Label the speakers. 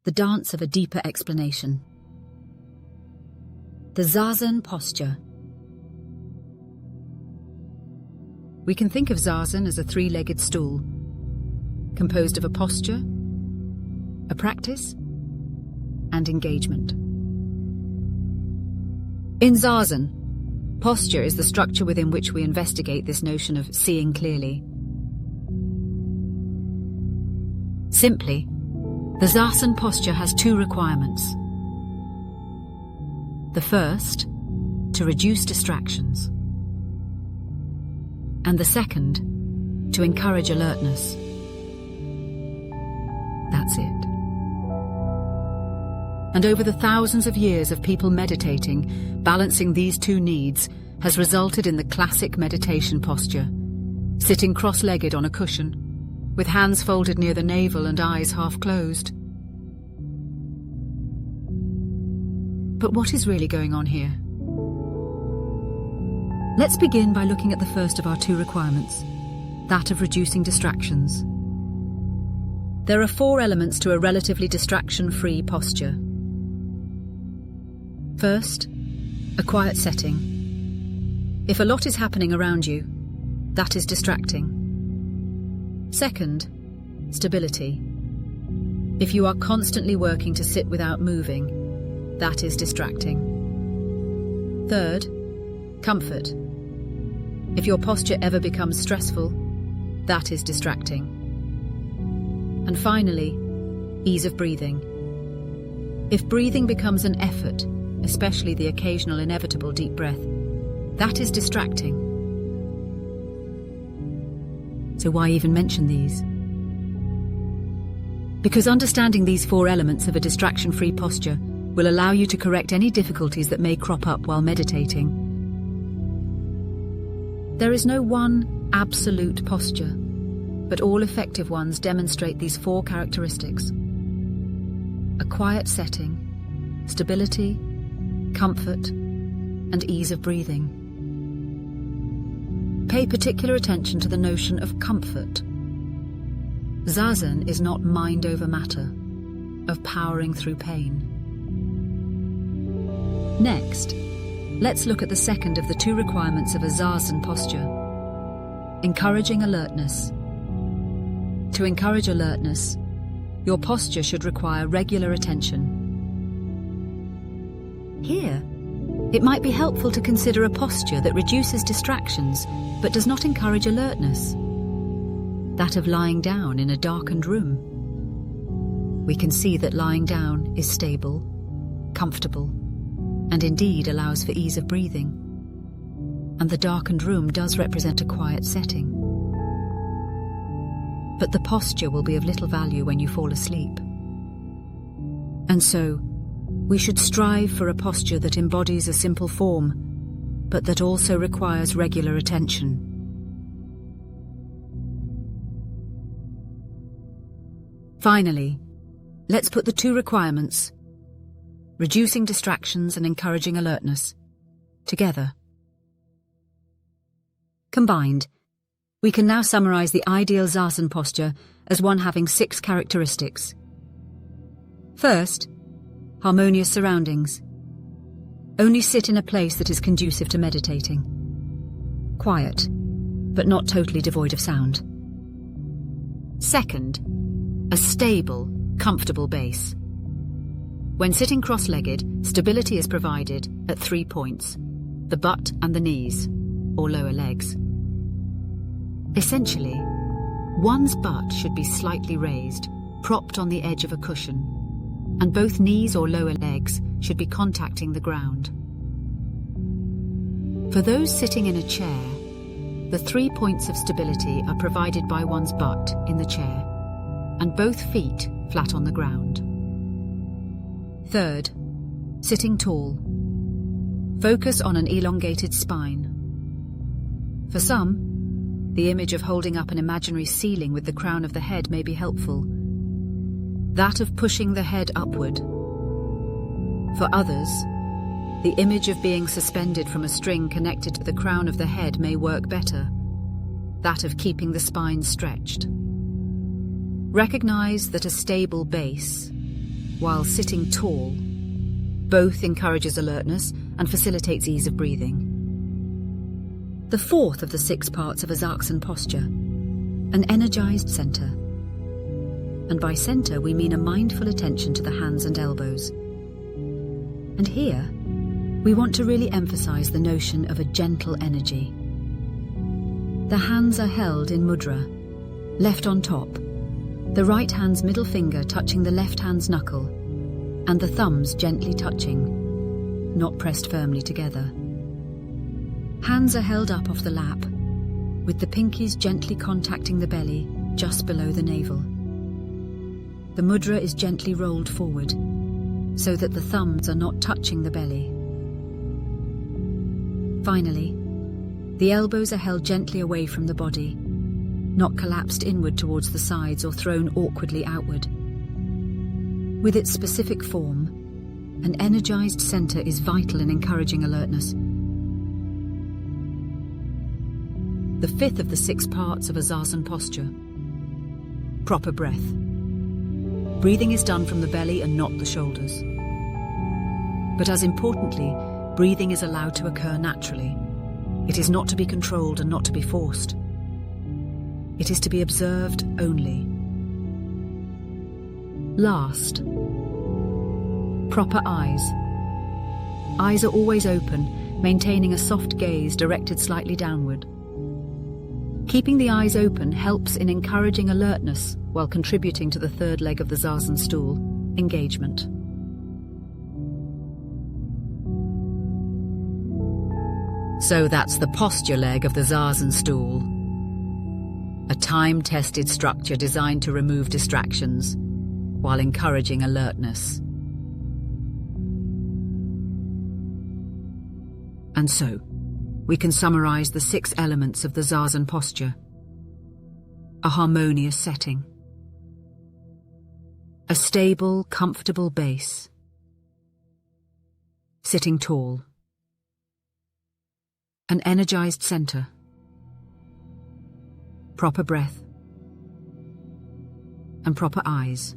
Speaker 1: the dance of a deeper explanation. The Zazen posture. We can think of Zazen as a three-legged stool, composed of a posture, a practice, and engagement. In Zazen, posture is the structure within which we investigate this notion of seeing clearly. Simply, the Zazen posture has two requirements. The first, to reduce distractions. And the second, to encourage alertness. That's it. And over the thousands of years of people meditating, balancing these two needs has resulted in the classic meditation posture, sitting cross-legged on a cushion, with hands folded near the navel and eyes half closed. But what is really going on here? Let's begin by looking at the first of our two requirements, that of reducing distractions. There are 4 elements to a relatively distraction-free posture. First, a quiet setting. If a lot is happening around you, that is distracting. Second, stability. If you are constantly working to sit without moving, that is distracting. Third, comfort. If your posture ever becomes stressful, that is distracting. And finally, ease of breathing. If breathing becomes an effort, especially the occasional inevitable deep breath, that is distracting. So why even mention these? Because understanding these 4 elements of a distraction-free posture will allow you to correct any difficulties that may crop up while meditating. There is no one absolute posture, but all effective ones demonstrate these 4 characteristics: a quiet setting, stability, comfort, and ease of breathing. Pay particular attention to the notion of comfort. Zazen is not mind over matter, of powering through pain. Next, let's look at the second of the 2 requirements of a Zazen posture, encouraging alertness. To encourage alertness, your posture should require regular attention. Here, it might be helpful to consider a posture that reduces distractions but does not encourage alertness. That of lying down in a darkened room. We can see that lying down is stable, comfortable, and indeed allows for ease of breathing. And the darkened room does represent a quiet setting. But the posture will be of little value when you fall asleep. And so, we should strive for a posture that embodies a simple form, but that also requires regular attention. Finally, let's put the 2 requirements, reducing distractions and encouraging alertness, together. Combined, we can now summarize the ideal Zazen posture as one having 6 characteristics. First, harmonious surroundings. Only sit in a place that is conducive to meditating. Quiet, but not totally devoid of sound. Second, a stable, comfortable base. When sitting cross-legged, stability is provided at 3 points: the butt and the knees, or lower legs. Essentially, one's butt should be slightly raised, propped on the edge of a cushion, and both knees or lower legs should be contacting the ground. For those sitting in a chair, the 3 points of stability are provided by one's butt in the chair, and both feet flat on the ground. Third, sitting tall. Focus on an elongated spine. For some, the image of holding up an imaginary ceiling with the crown of the head may be helpful. That of pushing the head upward. For others, the image of being suspended from a string connected to the crown of the head may work better. That of keeping the spine stretched. Recognize that a stable base, while sitting tall. Both encourages alertness and facilitates ease of breathing. The fourth of the 6 parts of a Zazen posture, an energized center. And by center, we mean a mindful attention to the hands and elbows. And here, we want to really emphasize the notion of a gentle energy. The hands are held in mudra, left on top, the right hand's middle finger touching the left hand's knuckle, and the thumbs gently touching, not pressed firmly together. Hands are held up off the lap, with the pinkies gently contacting the belly just below the navel. The mudra is gently rolled forward, so that the thumbs are not touching the belly. Finally, the elbows are held gently away from the body, not collapsed inward towards the sides or thrown awkwardly outward. With its specific form, an energized center is vital in encouraging alertness. The fifth of the 6 parts of a Zazen posture, proper breath. Breathing is done from the belly and not the shoulders. But as importantly, breathing is allowed to occur naturally. It is not to be controlled and not to be forced. It is to be observed only. Last, proper eyes. Eyes are always open, maintaining a soft gaze directed slightly downward. Keeping the eyes open helps in encouraging alertness while contributing to the 3rd leg of the Zazen stool, engagement. So that's the posture leg of the Zazen stool. A time-tested structure designed to remove distractions while encouraging alertness. And so, we can summarize the 6 elements of the Zazen posture. A harmonious setting. A stable, comfortable base. Sitting tall. An energized center. Proper breath. And proper eyes.